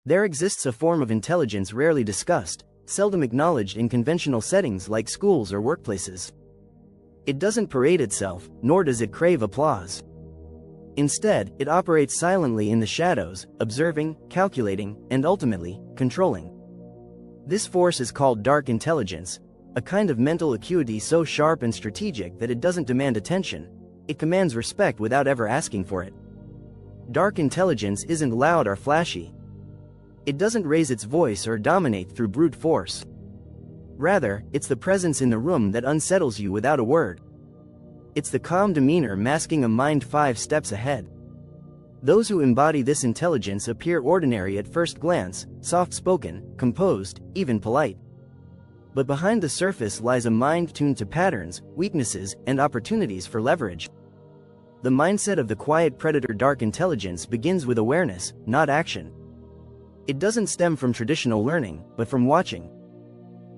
There exists a form of intelligence rarely discussed, seldom acknowledged in conventional settings like schools or workplaces. It doesn't parade itself, nor does it crave applause. Instead, it operates silently in the shadows, observing, calculating, and ultimately, controlling. This force is called dark intelligence, a kind of mental acuity so sharp and strategic that it doesn't demand attention, it commands respect without ever asking for it. Dark intelligence isn't loud or flashy. It doesn't raise its voice or dominate through brute force. Rather, it's the presence in the room that unsettles you without a word. It's the calm demeanor masking a mind 5 steps ahead. Those who embody this intelligence appear ordinary at first glance, soft-spoken, composed, even polite. But behind the surface lies a mind tuned to patterns, weaknesses, and opportunities for leverage. The mindset of the quiet predator dark intelligence begins with awareness, not action. It doesn't stem from traditional learning, but from watching.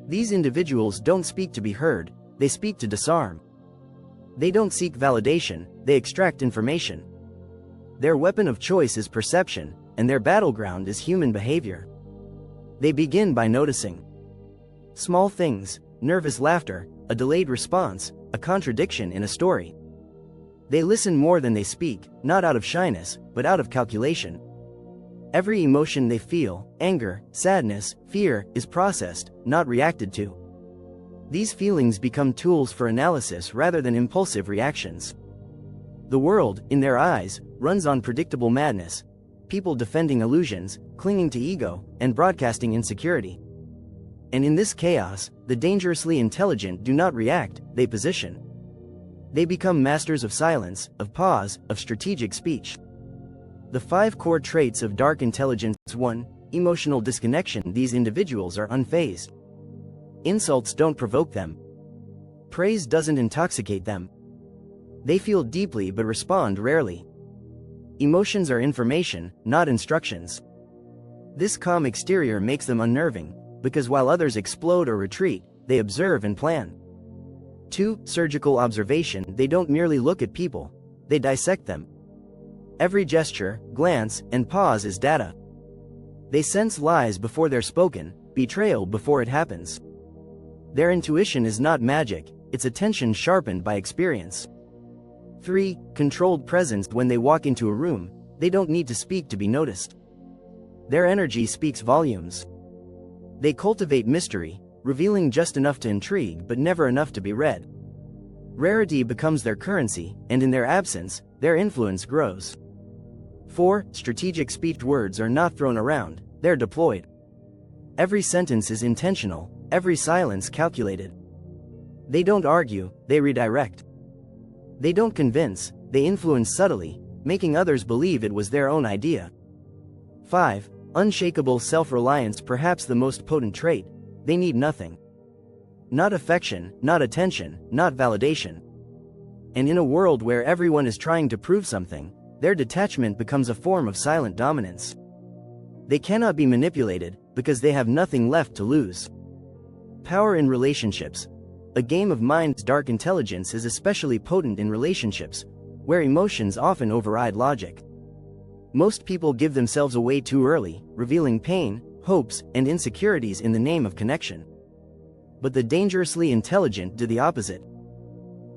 These individuals don't speak to be heard, they speak to disarm. They don't seek validation, they extract information. Their weapon of choice is perception, and their battleground is human behavior. They begin by noticing small things, nervous laughter, a delayed response, a contradiction in a story. They listen more than they speak, not out of shyness, but out of calculation. Every emotion they feel, anger, sadness, fear, is processed, not reacted to. These feelings become tools for analysis rather than impulsive reactions. The world, in their eyes, runs on predictable madness, people defending illusions, clinging to ego, and broadcasting insecurity. And in this chaos, the dangerously intelligent do not react, they position. They become masters of silence, of pause, of strategic speech. The 5 core traits of dark intelligence. 1. Emotional disconnection. These individuals are unfazed. Insults don't provoke them. Praise doesn't intoxicate them. They feel deeply but respond rarely. Emotions are information, not instructions. This calm exterior makes them unnerving, because while others explode or retreat, they observe and plan. 2. Surgical observation. They don't merely look at people, they dissect them. Every gesture, glance, and pause is data. They sense lies before they're spoken, betrayal before it happens. Their intuition is not magic, it's attention sharpened by experience. 3. Controlled presence. When they walk into a room, they don't need to speak to be noticed. Their energy speaks volumes. They cultivate mystery, revealing just enough to intrigue but never enough to be read. Rarity becomes their currency, and in their absence, their influence grows. 4. Strategic speech. Words are not thrown around, they're deployed. Every sentence is intentional, every silence calculated. They don't argue, they redirect. They don't convince, they influence subtly, making others believe it was their own idea. 5. Unshakable self-reliance. Perhaps the most potent trait, they need nothing. Not affection, not attention, not validation. And in a world where everyone is trying to prove something, their detachment becomes a form of silent dominance. They cannot be manipulated, because they have nothing left to lose. Power in relationships. A game of mind's dark intelligence is especially potent in relationships, where emotions often override logic. Most people give themselves away too early, revealing pain, hopes, and insecurities in the name of connection. But the dangerously intelligent do the opposite.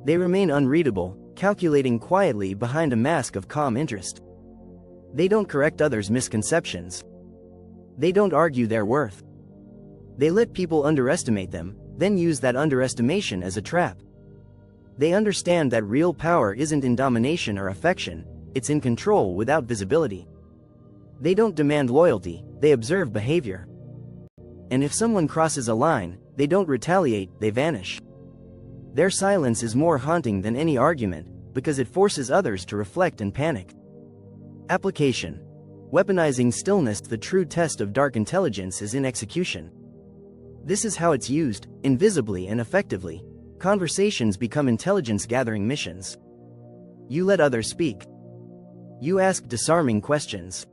They remain unreadable, calculating quietly behind a mask of calm interest. They don't correct others' misconceptions. They don't argue their worth. They let people underestimate them, then use that underestimation as a trap. They understand that real power isn't in domination or affection, it's in control without visibility. They don't demand loyalty, they observe behavior. And if someone crosses a line, they don't retaliate, they vanish. Their silence is more haunting than any argument, because it forces others to reflect and panic. Application. Weaponizing stillness. The true test of dark intelligence is in execution. This is how it's used, invisibly and effectively. Conversations become intelligence-gathering missions. You let others speak. You ask disarming questions.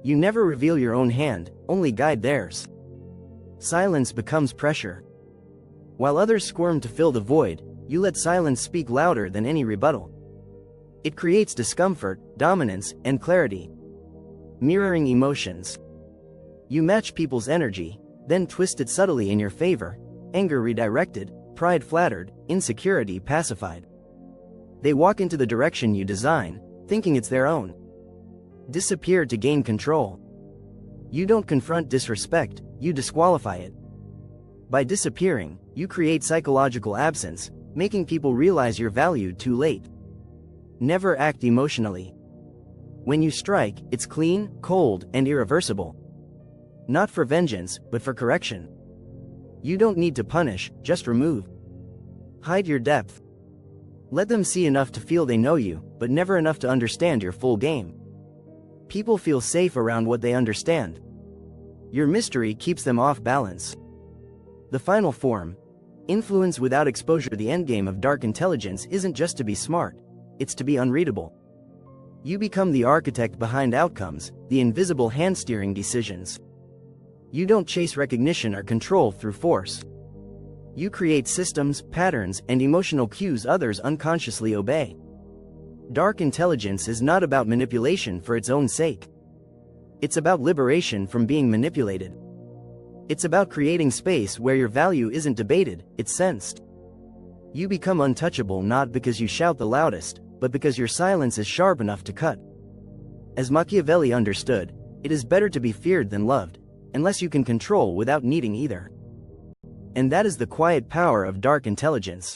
You never reveal your own hand, only guide theirs. Silence becomes pressure. While others squirm to fill the void, you let silence speak louder than any rebuttal. It creates discomfort, dominance, and clarity. Mirroring emotions. You match people's energy, then twist it subtly in your favor, anger redirected, pride flattered, insecurity pacified. They walk into the direction you design, thinking it's their own. Disappear to gain control. You don't confront disrespect, you disqualify it. By disappearing, you create psychological absence, making people realize you're valued too late. Never act emotionally. When you strike, it's clean, cold, and irreversible. Not for vengeance, but for correction. You don't need to punish, just remove. Hide your depth. Let them see enough to feel they know you, but never enough to understand your full game. People feel safe around what they understand. Your mystery keeps them off balance. The final form, influence without exposure. The endgame of dark intelligence isn't just to be smart, it's to be unreadable. You become the architect behind outcomes, the invisible hand steering decisions. You don't chase recognition or control through force. You create systems, patterns, and emotional cues others unconsciously obey. Dark intelligence is not about manipulation for its own sake. It's about liberation from being manipulated. It's about creating space where your value isn't debated, it's sensed. You become untouchable not because you shout the loudest, but because your silence is sharp enough to cut. As Machiavelli understood, it is better to be feared than loved, unless you can control without needing either. And that is the quiet power of dark intelligence.